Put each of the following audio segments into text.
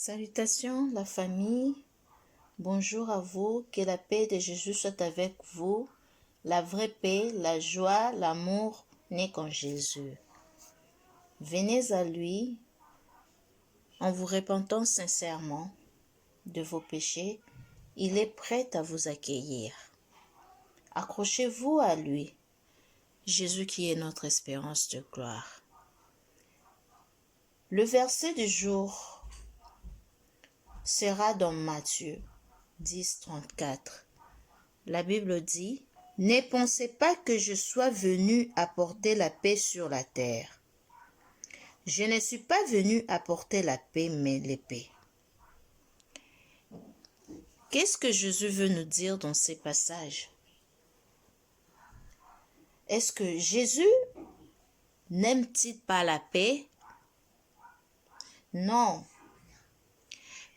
Salutations la famille, bonjour à vous, que la paix de Jésus soit avec vous, la vraie paix, la joie, l'amour n'est qu'en Jésus. Venez à lui en vous repentant sincèrement de vos péchés, il est prêt à vous accueillir. Accrochez-vous à lui, Jésus qui est notre espérance de gloire. Le verset du jour sera dans Matthieu 10, 34. La Bible dit « Ne pensez pas que je sois venu apporter la paix sur la terre. Je ne suis pas venu apporter la paix, mais l'épée. » Qu'est-ce que Jésus veut nous dire dans ces passages? Est-ce que Jésus n'aime-t-il pas la paix? Non.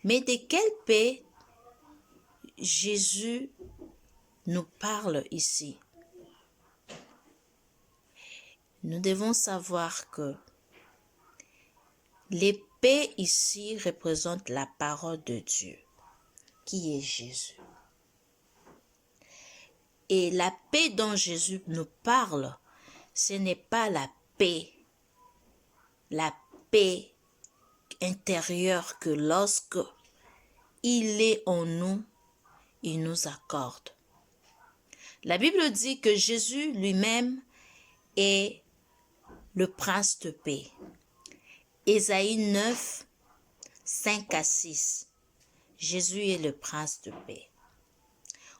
Mais de quelle paix Jésus nous parle ici? Nous devons savoir que l'épée ici représente la parole de Dieu, qui est Jésus. Et la paix dont Jésus nous parle, ce n'est pas la paix intérieure que lorsque il est en nous, il nous accorde. La Bible dit que Jésus lui-même est le prince de paix. Ésaïe 9, 5 à 6. Jésus est le prince de paix.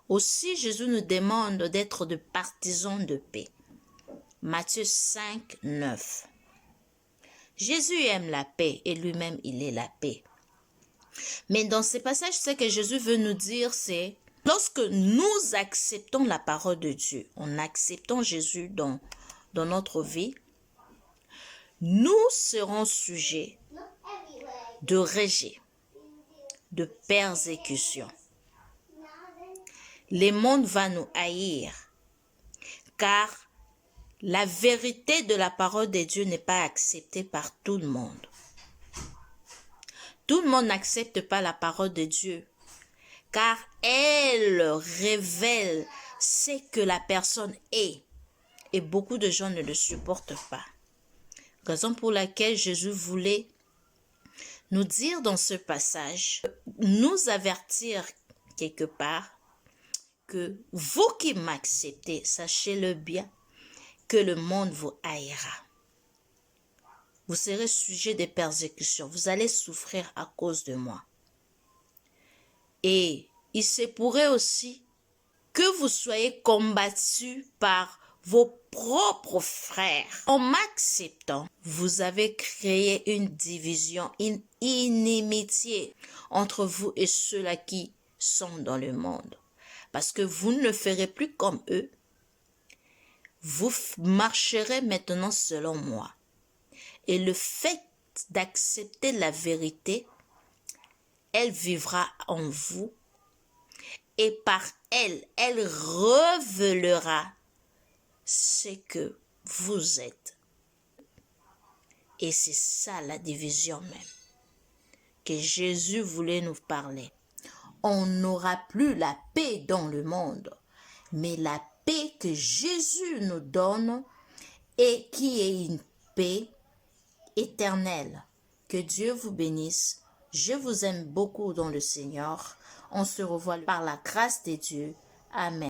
Aussi, Jésus nous demande d'être des partisans de paix. Matthieu 5, 9. Jésus aime la paix et lui-même il est la paix. Mais dans ces passages, ce que Jésus veut nous dire, c'est lorsque nous acceptons la parole de Dieu, en acceptant Jésus dans notre vie, nous serons sujets de rejet, de persécution. Le monde va nous haïr, car la vérité de la parole de Dieu n'est pas acceptée par tout le monde. Tout le monde n'accepte pas la parole de Dieu, car elle révèle ce que la personne est, et beaucoup de gens ne le supportent pas. Raison pour laquelle Jésus voulait nous dire dans ce passage, nous avertir quelque part, que vous qui m'acceptez, sachez-le bien, que le monde vous haïra. Vous serez sujet de persécutions, vous allez souffrir à cause de moi. Et il se pourrait aussi que vous soyez combattus par vos propres frères. En m'acceptant, vous avez créé une division, une inimitié entre vous et ceux-là qui sont dans le monde. Parce que vous ne ferez plus comme eux. Vous marcherez maintenant selon moi. Et le fait d'accepter la vérité, elle vivra en vous. Et par elle, elle révélera ce que vous êtes. Et c'est ça la division même que Jésus voulait nous parler. On n'aura plus la paix dans le monde, mais la paix que Jésus nous donne et qui est une paix éternelle. Que Dieu vous bénisse. Je vous aime beaucoup dans le Seigneur. On se revoit par la grâce de Dieu. Amen.